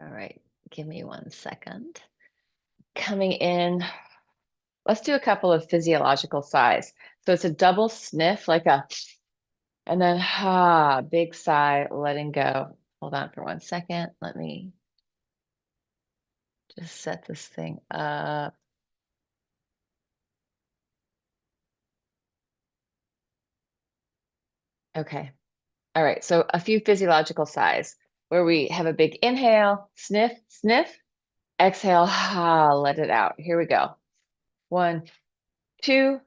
All right, give me 1 second. Coming in, let's do a couple of physiological sighs. So it's a double sniff, like a, and then big sigh, letting go. Hold on for 1 second. Let me just set this thing up. Okay. All right. So a few physiological sighs where we have a big inhale, sniff, sniff, exhale, let it out. Here we go. 1, 2,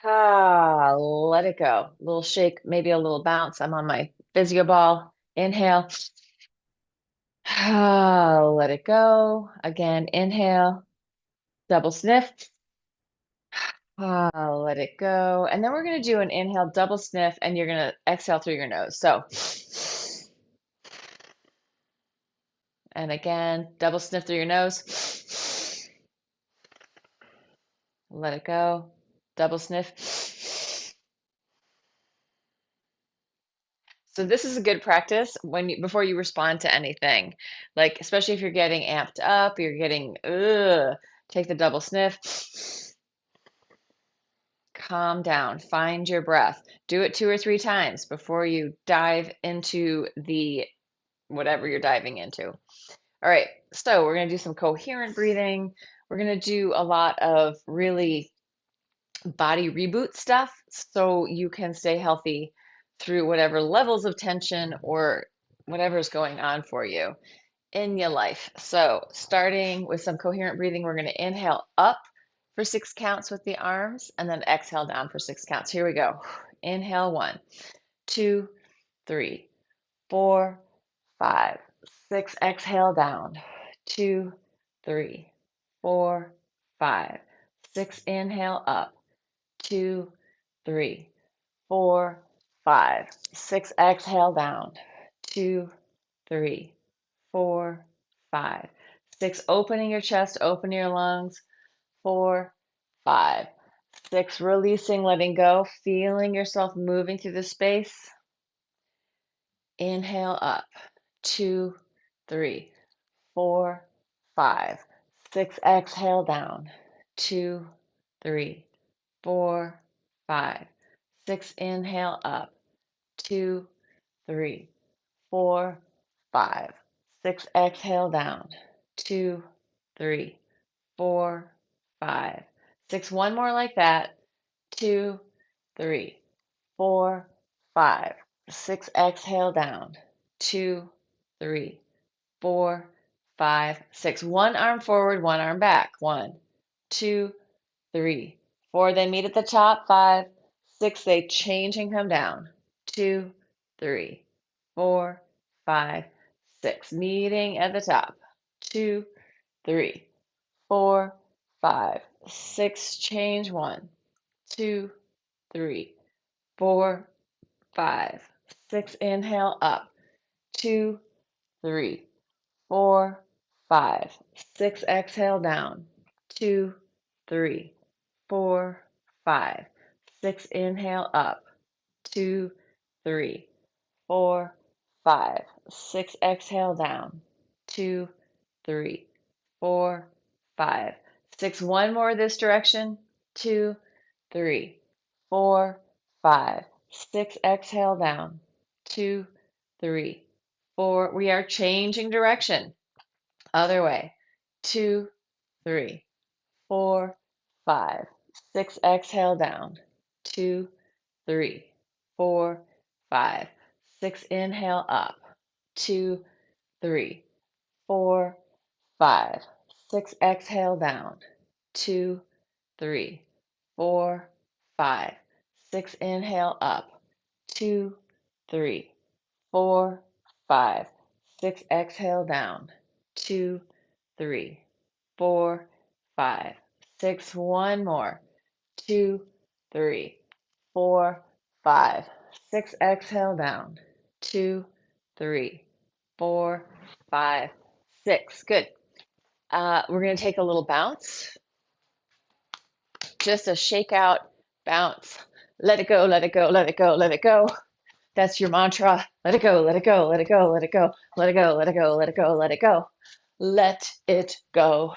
let it go. A little shake, maybe a little bounce. I'm on my physio ball. Inhale. Let it go. Again, inhale. Double sniff. Let it go. And then we're going to do an inhale, double sniff, and you're going to exhale through your nose. So, and again, double sniff through your nose. Let it go. Double sniff. So this is a good practice before you respond to anything, like especially if you're getting amped up, you're getting take the double sniff, calm down, find your breath. Do it 2 or 3 times before you dive into the whatever you're diving into. All right, so we're gonna do some coherent breathing. We're gonna do a lot of really body reboot stuff so you can stay healthy through whatever levels of tension or whatever's going on for you in your life. So, starting with some coherent breathing, we're going to inhale up for 6 counts with the arms and then exhale down for 6 counts. Here we go. Inhale 1, 2, 3, 4, 5, 6. Exhale down. 2, 3, 4, 5, 6. Inhale up. 2, 3, 4, 5, 6. Exhale down. 2, 3, 4, 5, 6. Opening your chest, open your lungs. 4, 5, 6. Releasing, letting go, feeling yourself moving through the space. Inhale up. 2, 3, 4, 5, 6. Exhale down. 2, 3, 4, 5, 6. Inhale up. 2, 3, 4, 5, 6. Exhale down. 2, 3, 4, 5, 6. One more like that. 2, 3, 4, 5, 6. Exhale down. 2, 3, 4, 5, 6. One arm forward, one arm back. 1, 2, 3, 4. They meet at the top. 5, 6. They change and come down. 2, 3, 4, 5, 6. Meeting at the top. 2, 3, 4, 5, 6. Change. 1, 2, 3, 4, 5, 6. Inhale up. 2, 3, 4, 5, 6. Exhale down. 2, 3, 4, 5, 6. Inhale up. 2, 3, 4, 5, 6. Exhale down. 2, 3, 4, 5, 6. One more this direction. 2, 3, 4, 5, 6. Exhale down. 2, 3, 4. We are changing direction. Other way. 2, 3, 4, 5, 6. Exhale down. 2, 3, 4, 5, 6. Inhale up. 2, 3, 4, 5, 6. Exhale down. 2, 3, 4, 5, 6. Inhale up. 2, 3, 4, 5, 6. Exhale down. 2, 3, 4, 5, 6. One more. 2, 3, 4, 5, 6. Exhale down. 2, 3, 4, 5, 6. Good. We're going to take a little bounce, just a shake out bounce. Let it go, let it go, let it go, let it go. That's your mantra. Let it go, let it go, let it go, let it go, let it go, let it go, let it go, let it go. Let it go.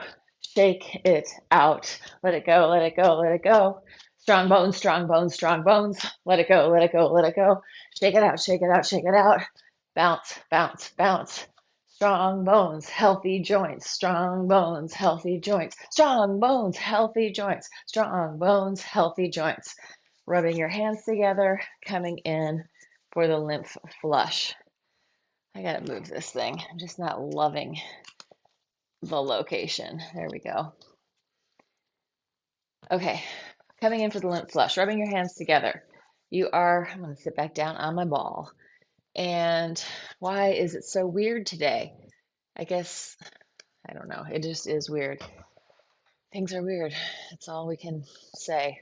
Shake it out. Let it go, let it go, let it go. Strong bones, strong bones, strong bones. Let it go, let it go, let it go. Shake it out, shake it out, shake it out. Bounce, bounce, bounce. Strong bones, healthy joints. Strong bones, healthy joints. Strong bones, healthy joints. Strong bones, healthy joints. Rubbing your hands together, coming in for the lymph flush. I gotta move this thing. I'm just not loving the location. There we go. Okay, coming in for the lymph flush, rubbing your hands together. I'm gonna sit back down on my ball. And why is it so weird today? I guess, I don't know. It just is weird. Things are weird. That's all we can say.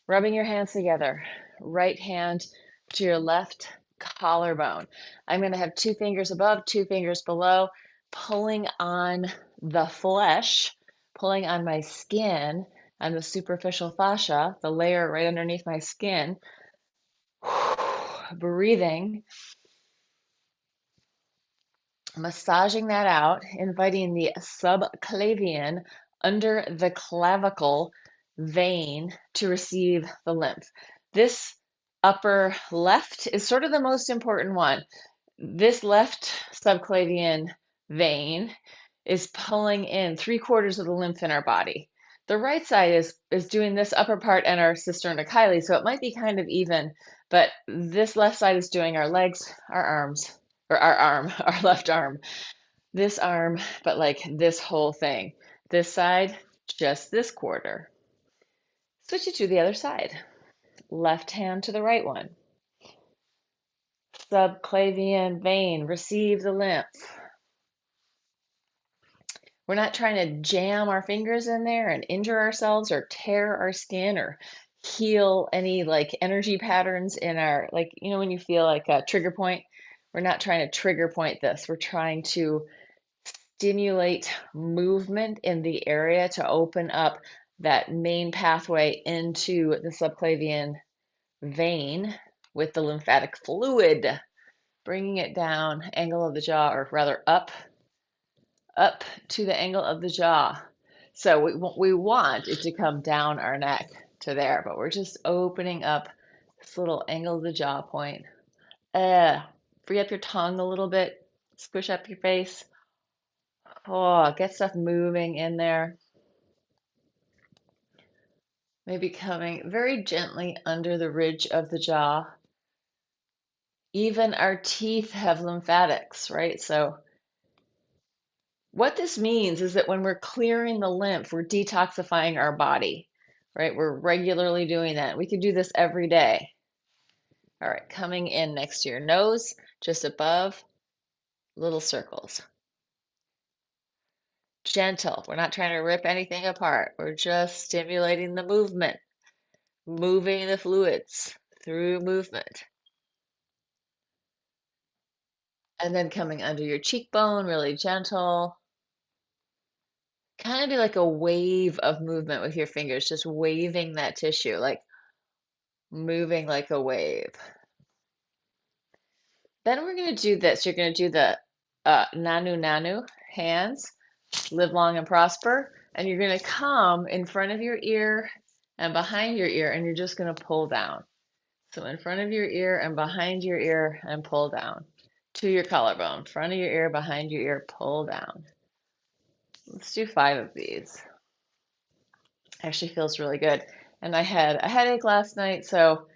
Rubbing your hands together. Right hand to your left collarbone. I'm going to have 2 fingers above, 2 fingers below, pulling on the flesh, pulling on my skin, on the superficial fascia, the layer right underneath my skin. Breathing, massaging that out, inviting the subclavian under the clavicle vein to receive the lymph. This upper left is sort of the most important one. This left subclavian vein is pulling in 3/4 of the lymph in our body. The right side is doing this upper part and our cisterna chyli, so it might be kind of even, but this left side is doing our legs, our arms, or our arm, our left arm, this arm, but like this whole thing. This side, just this quarter. Switch it to the other side. Left hand to the right one. Subclavian vein, receive the lymph. We're not trying to jam our fingers in there and injure ourselves or tear our skin or heal any like energy patterns in our, like, when you feel like a trigger point, we're not trying to trigger point this. We're trying to stimulate movement in the area to open up that main pathway into the subclavian vein with the lymphatic fluid, bringing it down, angle of the jaw, or rather up to the angle of the jaw. So we want it to come down our neck to there, but we're just opening up this little angle of the jaw point. Free up your tongue a little bit, squish up your face. Oh, get stuff moving in there. Maybe coming very gently under the ridge of the jaw. Even our teeth have lymphatics, right? So what this means is that when we're clearing the lymph, we're detoxifying our body, right? We're regularly doing that. We can do this every day. All right, coming in next to your nose, just above, little circles. Gentle. We're not trying to rip anything apart. We're just stimulating the movement, moving the fluids through movement. And then coming under your cheekbone, really gentle. Kind of do like a wave of movement with your fingers, just waving that tissue, like moving like a wave. Then we're going to do this. You're going to do the nanu nanu, hands, live long and prosper. And you're going to come in front of your ear and behind your ear, and you're just going to pull down. So in front of your ear and behind your ear, and pull down to your collarbone. Front of your ear, behind your ear, pull down. Let's do 5 of these. Actually feels really good. And I had a headache last night, so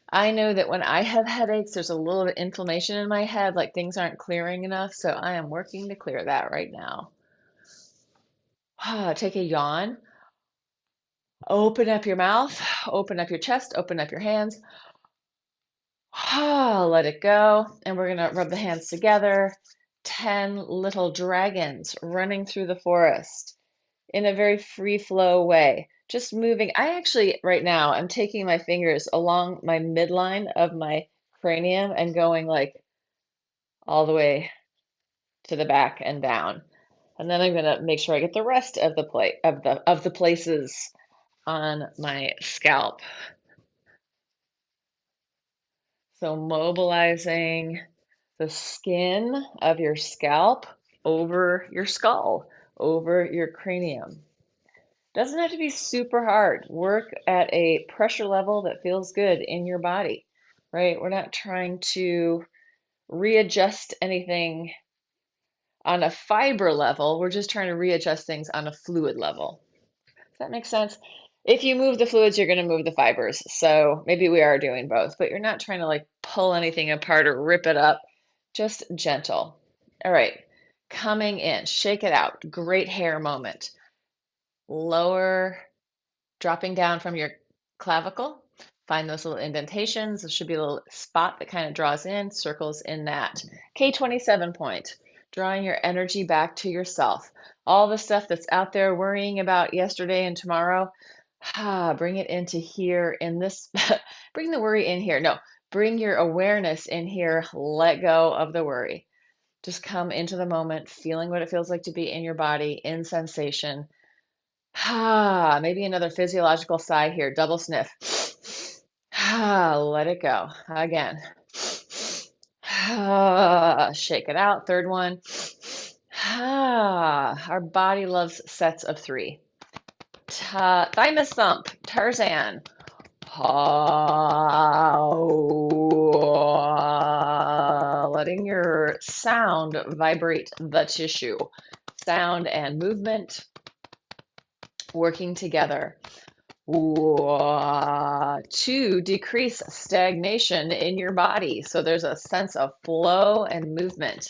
I know that when I have headaches, there's a little bit of inflammation in my head, like things aren't clearing enough. So I am working to clear that right now. Take a yawn. Open up your mouth, open up your chest, open up your hands. Let it go. And we're going to rub the hands together. 10 little dragons running through the forest in a very free flow way. Just moving. I actually, right now, I'm taking my fingers along my midline of my cranium and going like all the way to the back and down. And then I'm gonna make sure I get the rest of the plate of the places on my scalp. So mobilizing the skin of your scalp over your skull, over your cranium. Doesn't have to be super hard. Work at a pressure level that feels good in your body, right? We're not trying to readjust anything on a fiber level. We're just trying to readjust things on a fluid level. Does that make sense? If you move the fluids, you're going to move the fibers. So maybe we are doing both, but you're not trying to like pull anything apart or rip it up. Just gentle. All right. Coming in, shake it out. Great hair moment. Lower, dropping down from your clavicle. Find those little indentations. There should be a little spot that kind of draws in, circles in that. K27 point, drawing your energy back to yourself. All the stuff that's out there worrying about yesterday and tomorrow, bring it into here in this, bring the worry in here. No, bring your awareness in here. Let go of the worry. Just come into the moment, feeling what it feels like to be in your body, in sensation. Maybe another physiological sigh here, double sniff. Let it go. Again. Shake it out. Third one. Our body loves sets of three. Thymus thump, Tarzan. Letting your sound vibrate the tissue. Sound and movement working together to decrease stagnation in your body. So there's a sense of flow and movement.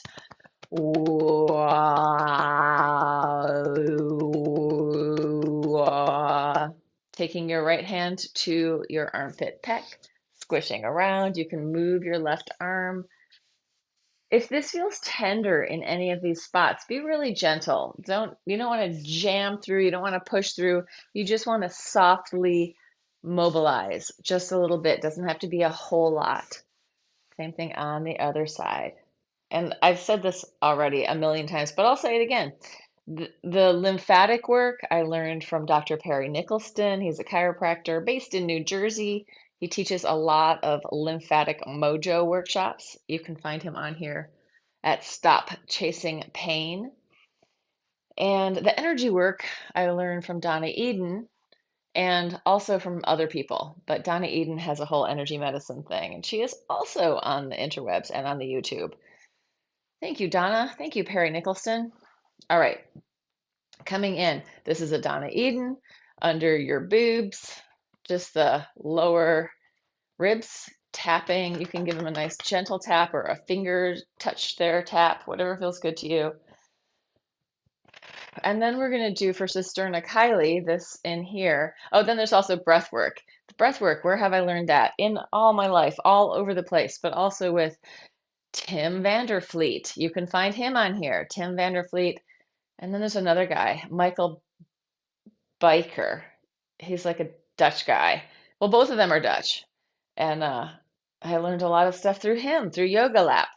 Taking your right hand to your armpit pec, squishing around. You can move your left arm. If this feels tender in any of these spots, be really gentle. You don't want to jam through, you don't want to push through. You just want to softly mobilize just a little bit. Doesn't have to be a whole lot. Same thing on the other side. And I've said this already a million times, but I'll say it again. The lymphatic work I learned from Dr. Perry Nicholson. He's a chiropractor based in New Jersey. He teaches a lot of lymphatic mojo workshops. You can find him on here at Stop Chasing Pain. And the energy work I learned from Donna Eden and also from other people. But Donna Eden has a whole energy medicine thing, and she is also on the interwebs and on the YouTube. Thank you, Donna. Thank you, Perry Nicholson. All right, coming in. This is a Donna Eden under your boobs, just the lower ribs, tapping. You can give them a nice gentle tap or a finger touch there tap, whatever feels good to you. And then we're going to do for Cisterna Kylie, this in here. Oh, then there's also breath work. The breath work, where have I learned that? In all my life, all over the place, but also with Tim Vanderfleet. You can find him on here, Tim Vanderfleet. And then there's another guy, Michael Biker. He's like a Dutch guy. Well, both of them are Dutch. And I learned a lot of stuff through him, through Yoga Lab.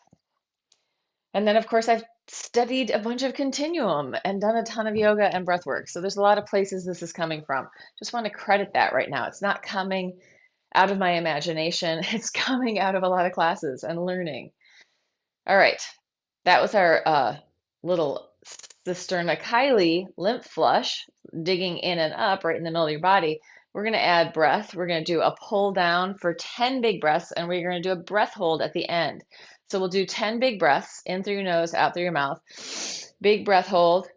And then, of course, I've studied a bunch of continuum and done a ton of yoga and breath work. So there's a lot of places this is coming from. Just want to credit that right now. It's not coming out of my imagination. It's coming out of a lot of classes and learning. All right. That was our little Cisterna Kylie lymph flush, digging in and up right in the middle of your body. We're going to add breath. We're going to do a pull down for 10 big breaths, and we're going to do a breath hold at the end. So we'll do 10 big breaths in through your nose, out through your mouth. Big breath hold.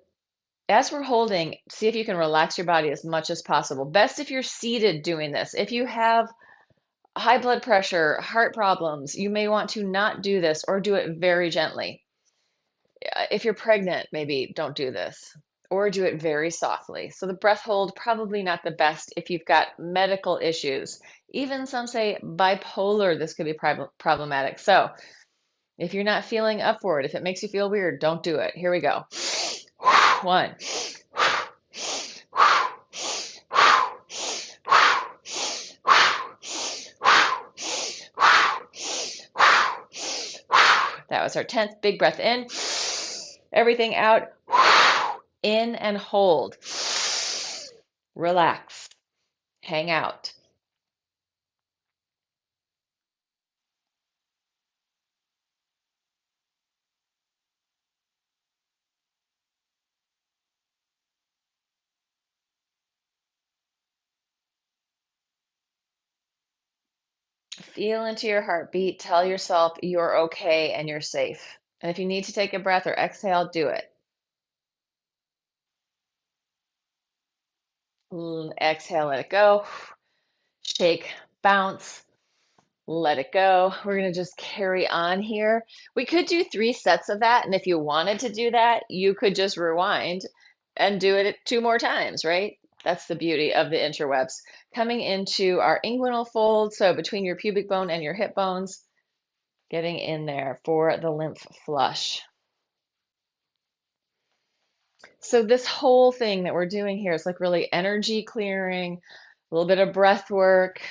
As we're holding, see if you can relax your body as much as possible. Best if you're seated doing this. If you have high blood pressure, heart problems, you may want to not do this or do it very gently. If you're pregnant, maybe don't do this or do it very softly. So the breath hold, probably not the best if you've got medical issues. Even some say bipolar, this could be problematic. So if you're not feeling up for it, if it makes you feel weird, don't do it. Here we go. 1. That was our 10th. Big breath in. Everything out. In and hold. Relax. Hang out. Feel into your heartbeat. Tell yourself you're okay and you're safe. And if you need to take a breath or exhale, do it. Exhale, let it go. Shake, bounce, let it go. We're going to just carry on here. We could do 3 sets of that. And if you wanted to do that, you could just rewind and do it 2 more times, right? That's the beauty of the interwebs. Coming into our inguinal fold, so between your pubic bone and your hip bones, getting in there for the lymph flush. So this whole thing that we're doing here is like really energy clearing, a little bit of breath work,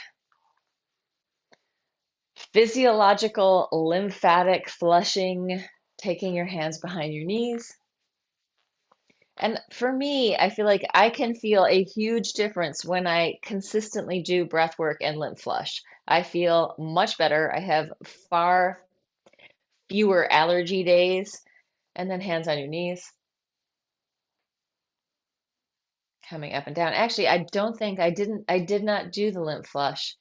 physiological lymphatic flushing, taking your hands behind your knees. And for me, I feel like I can feel a huge difference when I consistently do breath work and lymph flush. I feel much better. I have far fewer allergy days. And then hands on your knees, coming up and down. Actually, I don't think I did not do the lymph flush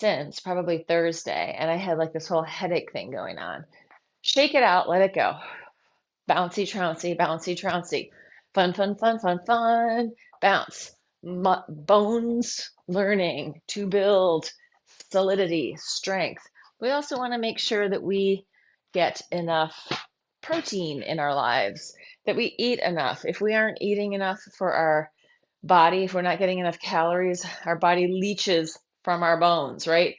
since probably Thursday, and I had like this whole headache thing going on. Shake it out, let it go. Bouncy, trouncy, bouncy, trouncy. Fun, fun, fun, fun, fun. Bounce. Bones learning to build solidity, strength. We also want to make sure that we get enough protein in our lives, that we eat enough. If we aren't eating enough for our body, if we're not getting enough calories, our body leaches from our bones, right?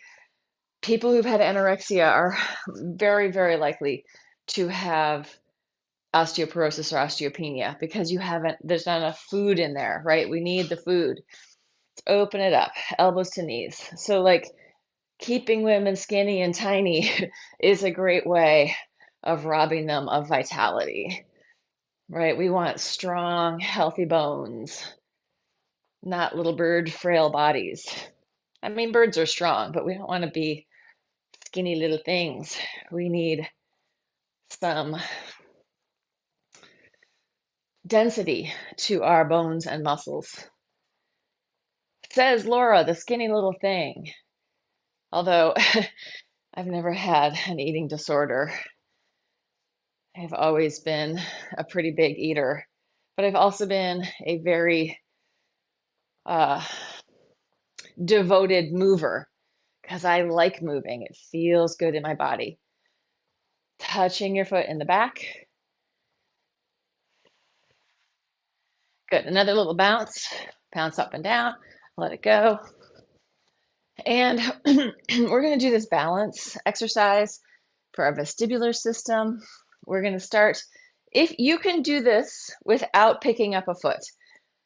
People who've had anorexia are very, very likely to have osteoporosis or osteopenia because there's not enough food in there, right? We need the food. Let's open it up, elbows to knees. So, like, keeping women skinny and tiny is a great way of robbing them of vitality, right? We want strong, healthy bones, not little bird frail bodies. I mean, birds are strong, but we don't want to be skinny little things. We need some density to our bones and muscles. Says Laura, the skinny little thing. Although I've never had an eating disorder. I've always been a pretty big eater, but I've also been a very uh, devoted mover because I like moving. It feels good in my body. Touching your foot in the back. Good. Another little bounce. Bounce up and down. Let it go. And we're going to do this balance exercise for our vestibular system. We're going to start, if you can do this without picking up a foot,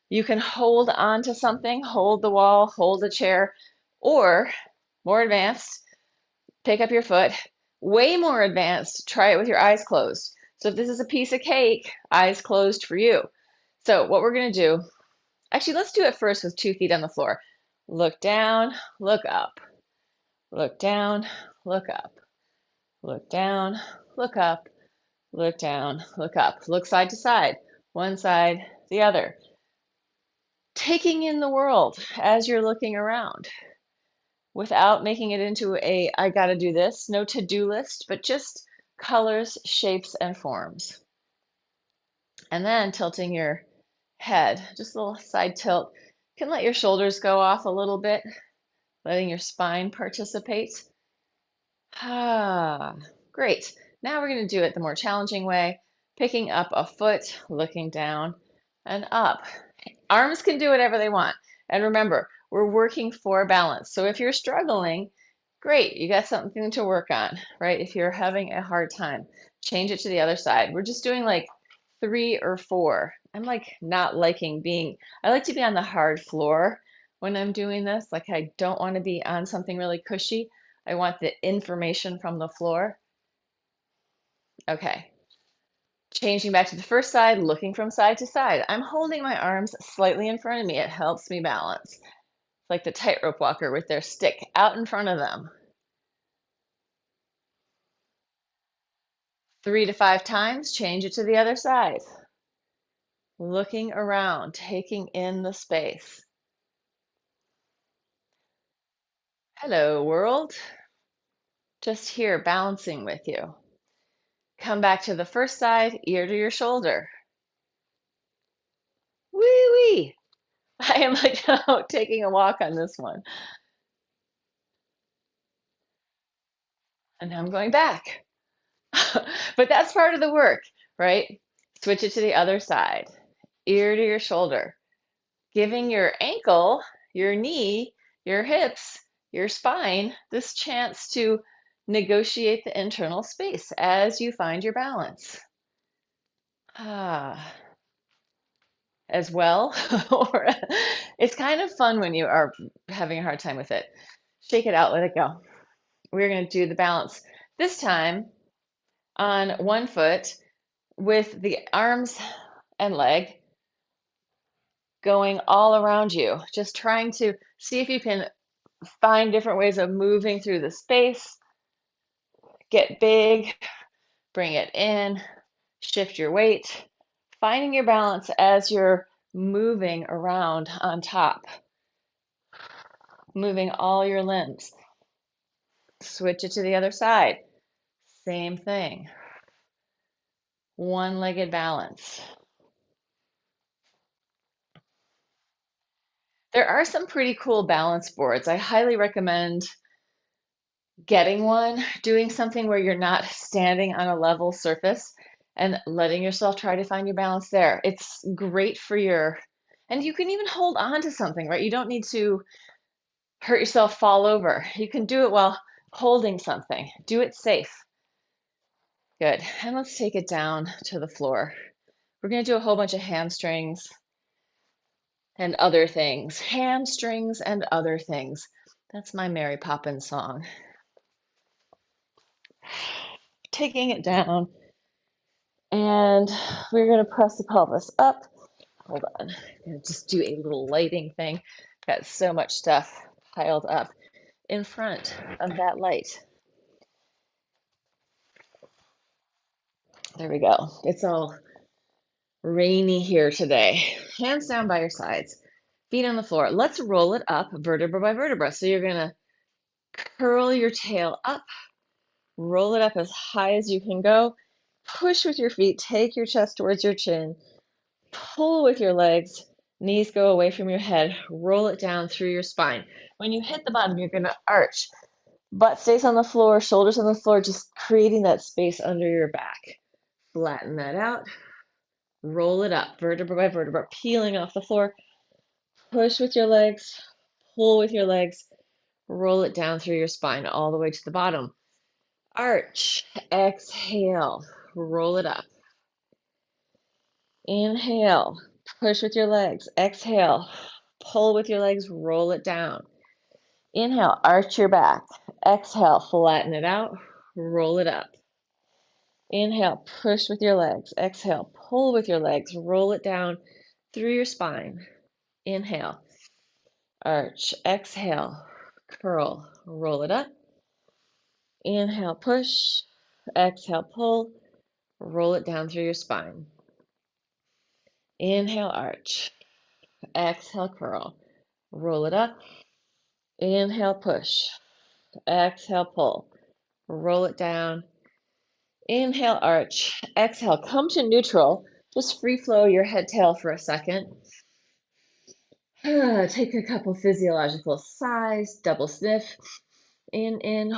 you can hold on to something, hold the wall, hold a chair, or more advanced, pick up your foot. Way more advanced, try it with your eyes closed. So if this is a piece of cake, eyes closed for you. So what we're going to do, actually, let's do it first with 2 feet on the floor. Look down, look up, look down, look up, look down, look up, look down, look up, look side to side, one side, the other. Taking in the world as you're looking around without making it into a I gotta do this, no to-do list, but just colors, shapes, and forms. And then tilting your head, just a little side tilt. You can let your shoulders go off a little bit, letting your spine participate. Ah, great. Now we're going to do it the more challenging way, picking up a foot, looking down and up. Arms can do whatever they want. And remember, we're working for balance. So if you're struggling, great, you got something to work on, right? If you're having a hard time, change it to the other side. We're just doing like 3 or 4. I'm like not liking I like to be on the hard floor when I'm doing this. Like I don't want to be on something really cushy. I want the information from the floor. Okay. Changing back to the first side, looking from side to side. I'm holding my arms slightly in front of me. It helps me balance. It's like the tightrope walker with their stick out in front of them. 3 to 5 times, change it to the other side. Looking around, taking in the space. Hello, world. just here balancing with you. Come back to the first side, ear to your shoulder. Wee wee. I am like out taking a walk on this one. And now I'm going back. But that's part of the work, right? Switch it to the other side, ear to your shoulder, giving your ankle, your knee, your hips, your spine this chance to negotiate the internal space as you find your balance. Ah, as well. Or it's kind of fun when you are having a hard time with it. Shake it out, let it go. We're going to do the balance this time on one foot with the arms and leg going all around you, just trying to see if you can find different ways of moving through the space. Get big, bring it in, shift your weight, finding your balance as you're moving around on top, moving all your limbs. Switch it to the other side. Same thing. One-legged balance. There are some pretty cool balance boards. I highly recommend getting one, doing something where you're not standing on a level surface and letting yourself try to find your balance there. It's great for and you can even hold on to something, right? You don't need to hurt yourself, fall over. You can do it while holding something. Do it safe. Good. And let's take it down to the floor. We're going to do a whole bunch of hamstrings and other things. Hamstrings and other things. That's my Mary Poppins song. Taking it down. And we're going to press the pelvis up. Hold on. I'm going to just do a little lighting thing. Got so much stuff piled up in front of that light. There we go. It's all rainy here today. Hands down by your sides, feet on the floor. Let's roll it up vertebra by vertebra. So you're going to curl your tail up, roll it up as high as you can go, push with your feet, take your chest towards your chin, pull with your legs, knees go away from your head, roll it down through your spine. When you hit the bottom, you're going to arch. Butt stays on the floor, shoulders on the floor, just creating that space under your back. Flatten that out. Roll it up, vertebra by vertebra, peeling off the floor. Push with your legs, pull with your legs, roll it down through your spine all the way to the bottom. Arch, exhale, roll it up. Inhale, push with your legs, exhale, pull with your legs, roll it down. Inhale, arch your back. Exhale, flatten it out, roll it up. Inhale, push with your legs. Exhale, pull with your legs, roll it down through your spine. Inhale, arch, exhale, curl, roll it up. Inhale, push, exhale, pull, roll it down through your spine. Inhale, arch, exhale, curl, roll it up. Inhale, push, exhale, pull, roll it down. Inhale, arch, exhale, come to neutral. Just free flow your head tail for a second. Take a couple physiological sighs, double sniff. In,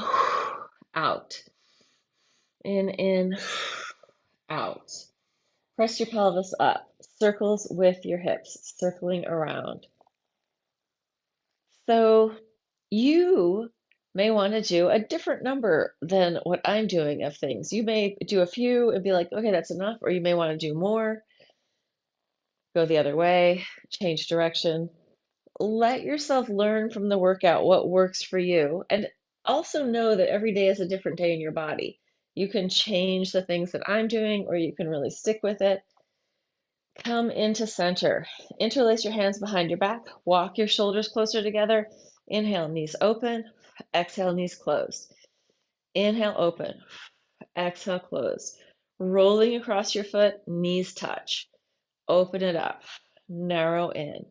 out. In, out. Press your pelvis up. Circles with your hips, circling around. So you may want to do a different number than what I'm doing of things. You may do a few and be like, okay, that's enough. Or you may want to do more, go the other way, change direction. Let yourself learn from the workout what works for you. And also know that every day is a different day in your body. You can change the things that I'm doing, or you can really stick with it. Come into center. Interlace your hands behind your back. Walk your shoulders closer together. Inhale, knees open. Exhale, knees closed. Inhale, open. Exhale, close. Rolling across your foot, knees touch. Open it up. Narrow in.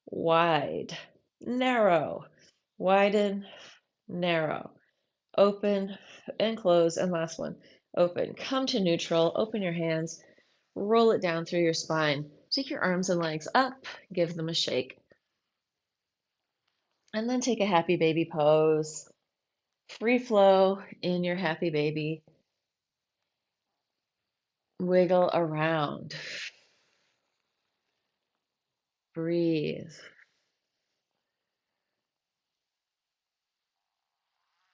Wide. Narrow. Widen. Narrow. open and close, and last one, open. Come to neutral, open your hands, roll it down through your spine. Take your arms and legs up, give them a shake, and then take a happy baby pose. Free flow in your happy baby. Wiggle around. Breathe.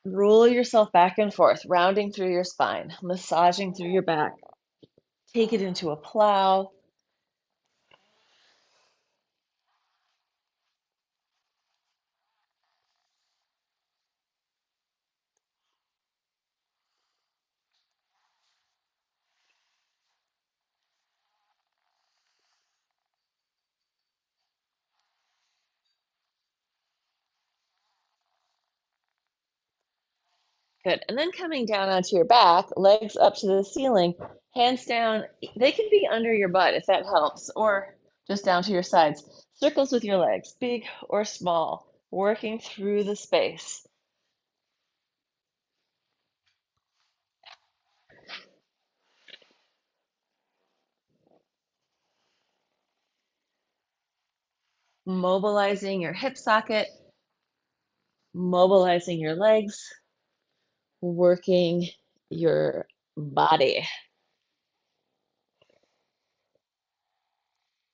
Roll yourself back and forth, rounding through your spine, massaging through your back. Take it into a plow. Good. And then coming down onto your back, legs up to the ceiling, hands down. They can be under your butt if that helps, or just down to your sides. Circles with your legs, big or small, working through the space. Mobilizing your hip socket, mobilizing your legs, working your body.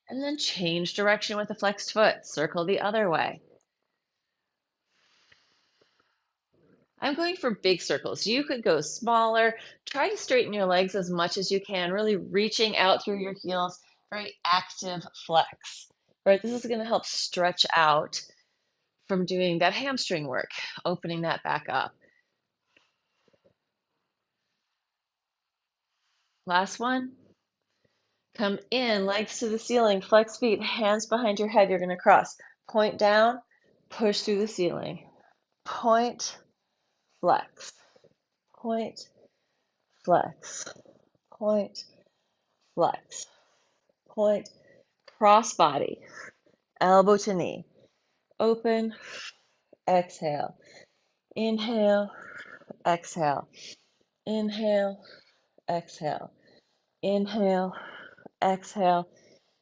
And then change direction with the flexed foot. Circle the other way. I'm going for big circles. You could go smaller. Try to straighten your legs as much as you can, really reaching out through your heels. Very active flex. Right? This is going to help stretch out from doing that hamstring work, opening that back up. Last one. Come in, legs to the ceiling, flex feet, hands behind your head. You're going to cross. Point down, push through the ceiling. Point, flex. Point, flex. Point, flex. Point, cross body, elbow to knee. Open, exhale. Inhale, exhale. Inhale, exhale. Inhale, exhale.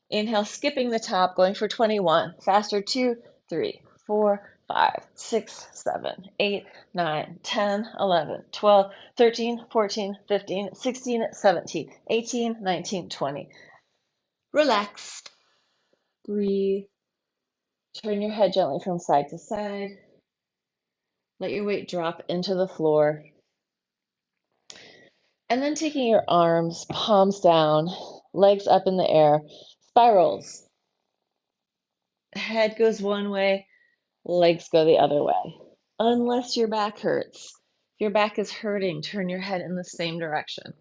Inhale, skipping the top, going for 21. Faster, 2, 3, 4, 5, 6, 7, 8, 9, 10, 11, 12, 13, 14, 15, 16, 17, 18, 19, 20. Relax. Breathe. Turn your head gently from side to side. Let your weight drop into the floor. And then taking your arms, palms down, legs up in the air, spirals. Head goes one way, legs go the other way. Unless your back hurts. If your back is hurting, turn your head in the same direction.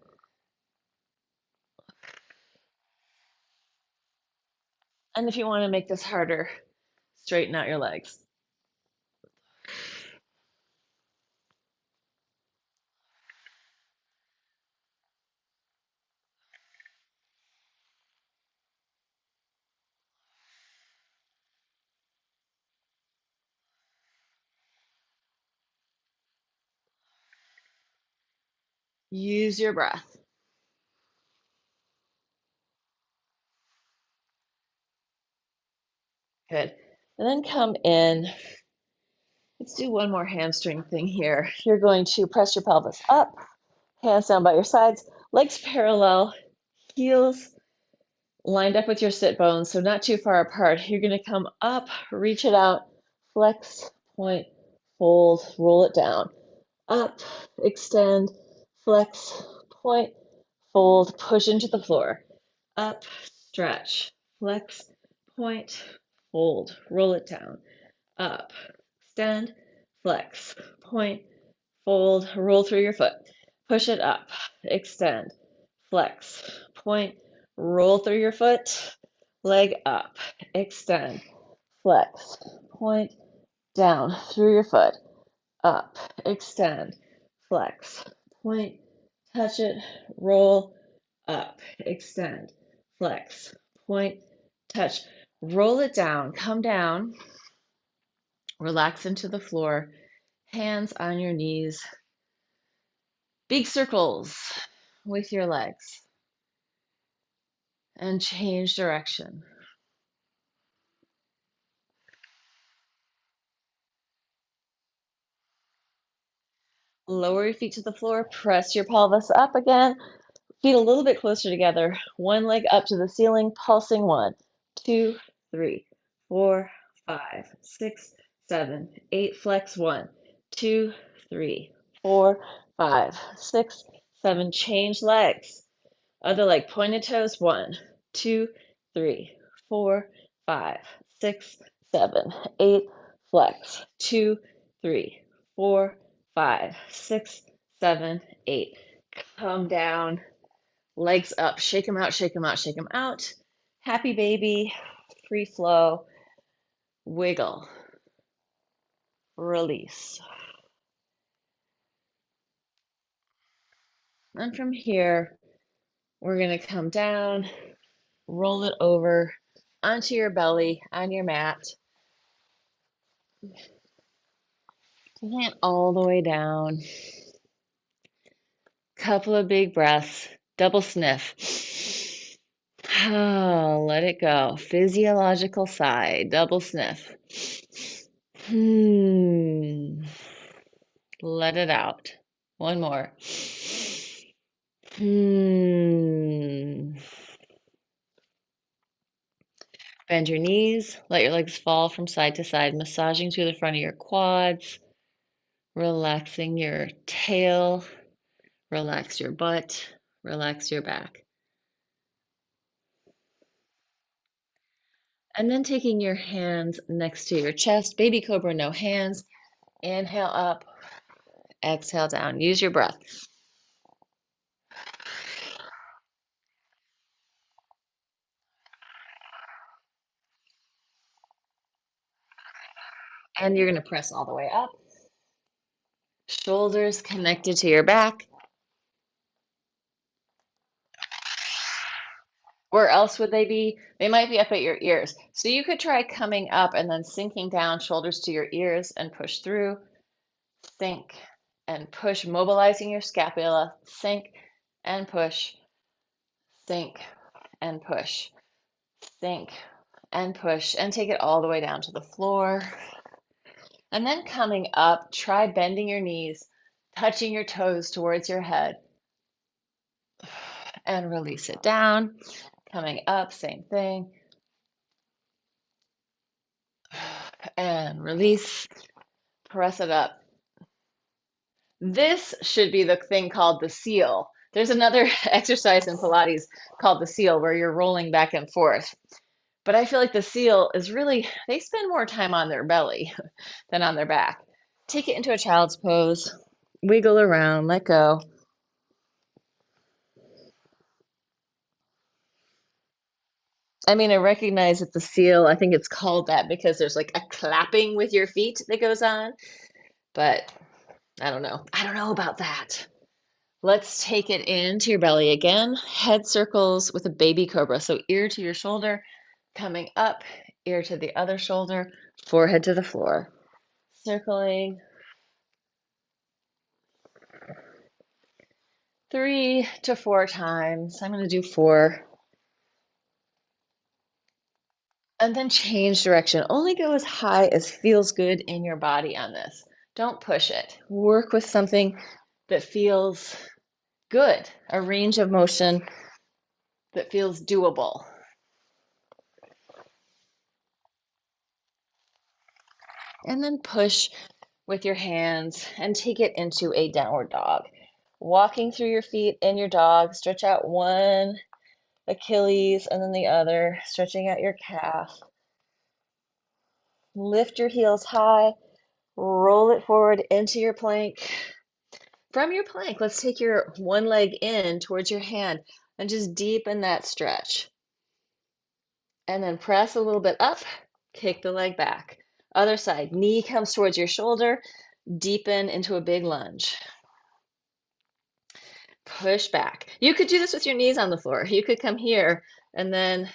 And if you want to make this harder, straighten out your legs. Use your breath. Good. And then come in. Let's do one more hamstring thing here. You're going to press your pelvis up, hands down by your sides, legs parallel, heels lined up with your sit bones, so not too far apart. You're going to come up, reach it out, flex, point, fold, roll it down. Up, extend, flex, point, fold, push into the floor. Up, stretch, flex, point, fold, roll it down. Up, extend, flex, point, fold, roll through your foot. Push it up, extend, flex, point, roll through your foot, leg up, extend, flex, point, down through your foot, up, extend, flex, point, touch it, roll, up, extend, flex, point, touch, roll it down, come down, relax into the floor, hands on your knees, Big circles with your legs and change direction. Lower your feet to the floor, press your pelvis up again, feet a little bit closer together. One leg up to the ceiling, pulsing. 1, 2, 3, 4, 5, 6, 7, 8. Flex. 1, 2, 3, 4, 5, 6, 7. Change legs. Other leg, pointed toes. 1, 2, 3, 4, 5, 6, 7, 8. Flex. 2, 3, 4, 5, 6, 7, 8. Come down. Legs up, shake them out, shake them out, shake them out. Happy baby, free flow, wiggle, release. And from here, we're going to come down, roll it over onto your belly on your mat. Hand all the way down. Couple of big breaths, double sniff. Oh, let it go. Physiological sigh, double sniff. Let it out. One more. Bend your knees, let your legs fall from side to side, massaging through the front of your quads, relaxing your tail, relax your butt, relax your back. And then taking your hands next to your chest, baby cobra, no hands. Inhale up, exhale down. Use your breath. And you're going to press all the way up. Shoulders connected to your back. Where else would they be? They might be up at your ears. So you could try coming up and then sinking down, shoulders to your ears, and push through. Sink and push, mobilizing your scapula. Sink and push. Sink and push. Sink and push. And take it all the way down to the floor. And then coming up, try bending your knees, touching your toes towards your head. And release it down. Coming up, same thing. And release. Press it up. This should be the thing called the seal. There's another exercise in Pilates called the seal where you're rolling back and forth. But I feel like the seal is really, they spend more time on their belly than on their back. Take it into a child's pose, wiggle around, let go. I mean, I recognize that the seal, I think it's called that because there's like a clapping with your feet that goes on, but I don't know. I don't know about that. Let's take it into your belly again. Head circles with a baby cobra. So ear to your shoulder, coming up, ear to the other shoulder, forehead to the floor. Circling. 3 to 4 times. I'm going to do 4. And then change direction. Only go as high as feels good in your body on this. Don't push it. Work with something that feels good, a range of motion that feels doable. And then push with your hands and take it into a downward dog. Walking through your feet in your dog, stretch out one Achilles and then the other, stretching out your calf. Lift your heels high, roll it forward into your plank. From your plank, let's take your one leg in towards your hand and just deepen that stretch. And then press a little bit up, kick the leg back. Other side, knee comes towards your shoulder, deepen into a big lunge. Push back. You could do this with your knees on the floor. You could come here and then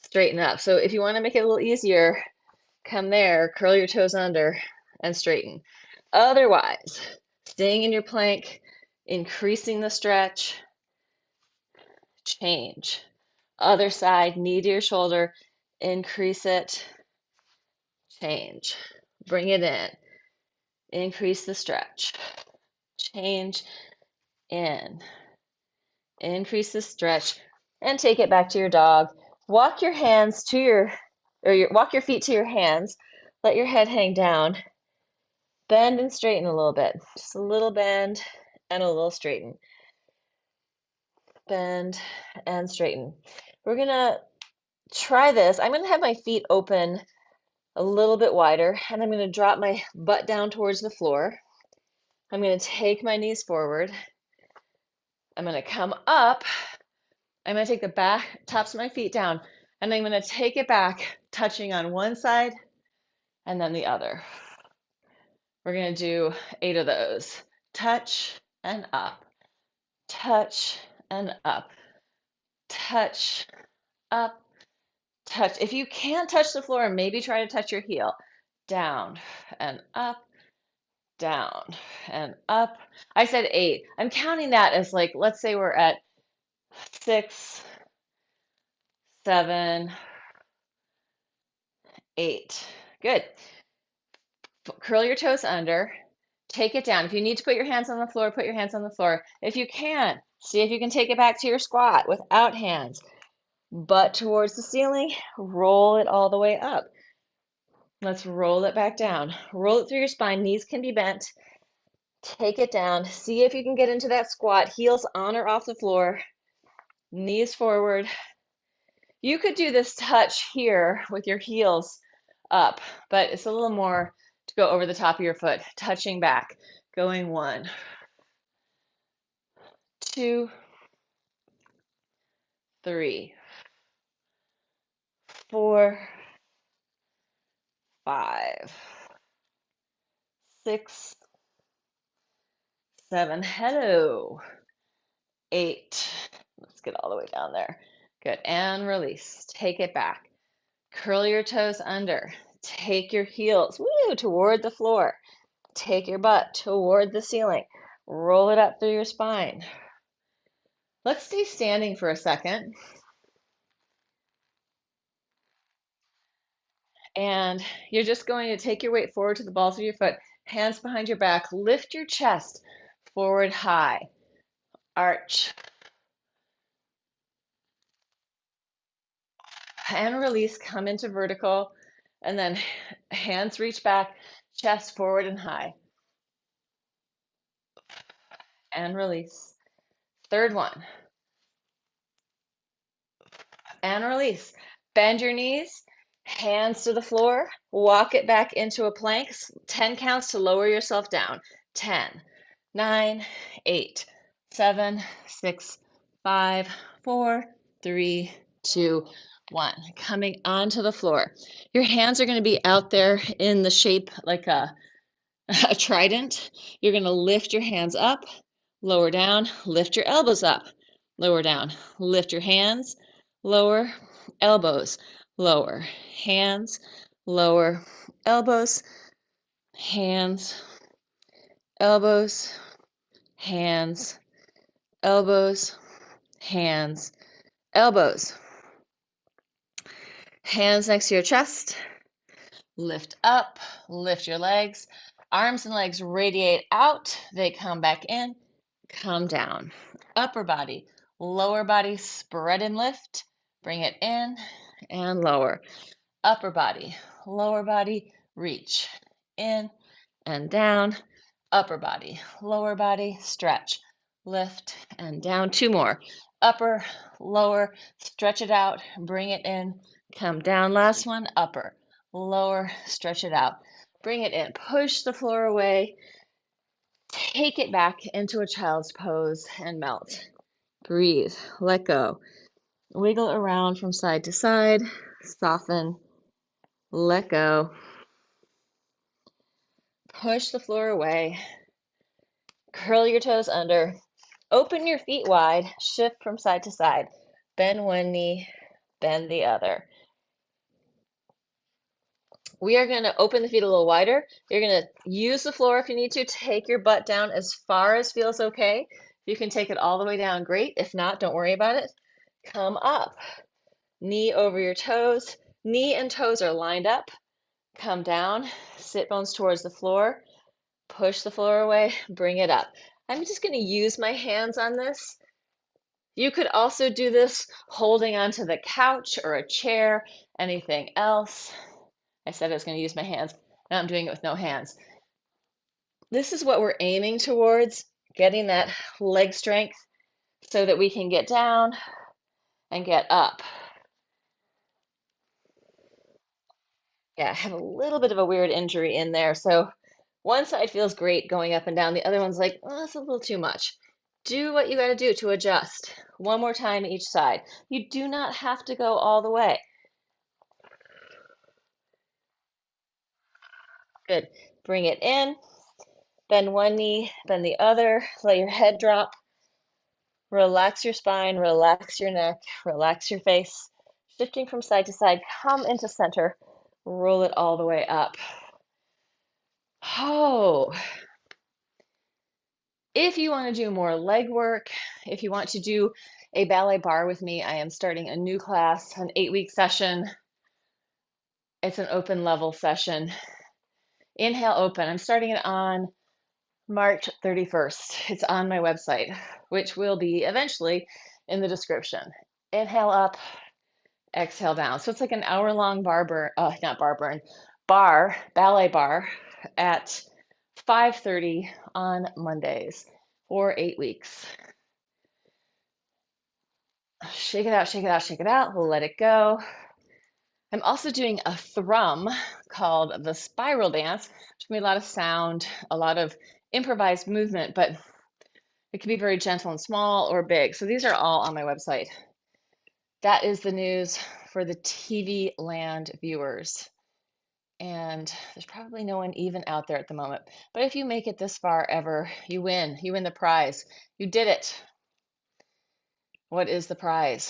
straighten up. So if you want to make it a little easier, come there, curl your toes under, and straighten. Otherwise, staying in your plank, increasing the stretch, change. Other side, knee to your shoulder, increase it, change. Bring it in, increase the stretch, change, in, increase the stretch, and take it back to your dog. Walk your hands to walk your feet to your hands. Let your head hang down. Bend and straighten a little bit. Just a little bend and a little straighten. Bend and straighten. We're gonna try this. I'm gonna have my feet open a little bit wider, and I'm gonna drop my butt down towards the floor. I'm gonna take my knees forward. I'm gonna come up. I'm gonna take the back tops of my feet down, and I'm gonna take it back, touching on one side and then the other. We're gonna do 8 of those. Touch and up, touch and up, touch, up, touch. If you can't touch the floor, maybe try to touch your heel. Down and up, down and up. I said 8. I'm counting that as, like, let's say we're at 6, 7, 8. Good. Curl your toes under. Take it down. If you need to put your hands on the floor, put your hands on the floor. If you can, see if you can take it back to your squat without hands. Butt towards the ceiling. Roll it all the way up. Let's roll it back down. Roll it through your spine. Knees can be bent. Take it down. See if you can get into that squat. Heels on or off the floor. Knees forward. You could do this touch here with your heels up, but it's a little more to go over the top of your foot. Touching back. Going 1, 2, 3, 4, 5, 6, 7. Hello. 8. Let's get all the way down there. Good. And release. Take it back. Curl your toes under. Take your heels toward the floor. Take your butt toward the ceiling. Roll it up through your spine. Let's stay standing for a second. And you're just going to take your weight forward to the balls of your foot, hands behind your back, lift your chest forward high, arch, and release, come into vertical, and then hands reach back, chest forward and high, and release. Third one, and release. Bend your knees, hands to the floor, walk it back into a plank, 10 counts to lower yourself down. 10, 9, 8, 7, 6, 5, 4, 3, 2, 1. Coming onto the floor. Your hands are going to be out there in the shape like a trident. You're going to lift your hands up, lower down, lift your elbows up, lower down, lift your hands, lower, elbows, lower, hands, lower, elbows, hands, elbows, hands, elbows, hands, elbows. Hands next to your chest. Lift up, lift your legs. Arms and legs radiate out. They come back in, come down. Upper body, lower body, spread and lift. Bring it in and lower. Upper body, lower body, reach. In and down. Upper body, lower body, stretch. Lift and down. 2 more. Upper, lower, stretch it out, bring it in, come down. Last one, upper, lower, stretch it out, bring it in, push the floor away, take it back into a child's pose and melt. Breathe, let go, wiggle around from side to side, soften, let go, push the floor away, curl your toes under, open your feet wide, shift from side to side, bend one knee, bend the other. We are going to open the feet a little wider. You're going to use the floor if you need to. Take your butt down as far as feels okay. If you can take it all the way down, great. If not, don't worry about it. Come up. Knee over your toes. Knee and toes are lined up. Come down. Sit bones towards the floor. Push the floor away. Bring it up. I'm just going to use my hands on this. You could also do this holding onto the couch or a chair, anything else. I said I was going to use my hands. Now I'm doing it with no hands. This is what we're aiming towards, getting that leg strength so that we can get down and get up. Yeah, I have a little bit of a weird injury in there. So one side feels great going up and down. The other one's like, oh, that's a little too much. Do what you got to do to adjust. One more time each side. You do not have to go all the way. Good. Bring it in. Bend one knee, bend the other. Let your head drop. Relax your spine, relax your neck, relax your face. Shifting from side to side, come into center. Roll it all the way up. Oh, if you want to do more leg work, if you want to do a ballet bar with me, I am starting a new class, an 8-week session. It's an open level session. Inhale, open. I'm starting it on March 31st. It's on my website, which will be eventually in the description. Inhale up, exhale down. So it's like an hour-long ballet bar at 5:30 on Mondays for 8 weeks. Shake it out, shake it out, shake it out. Let it go. I'm also doing a thrum called the spiral dance, which can be a lot of sound, a lot of improvised movement, but it can be very gentle and small or big. So these are all on my website. That is the news for the TV land viewers. And there's probably no one even out there at the moment. But if you make it this far ever, you win. You win the prize. You did it. What is the prize?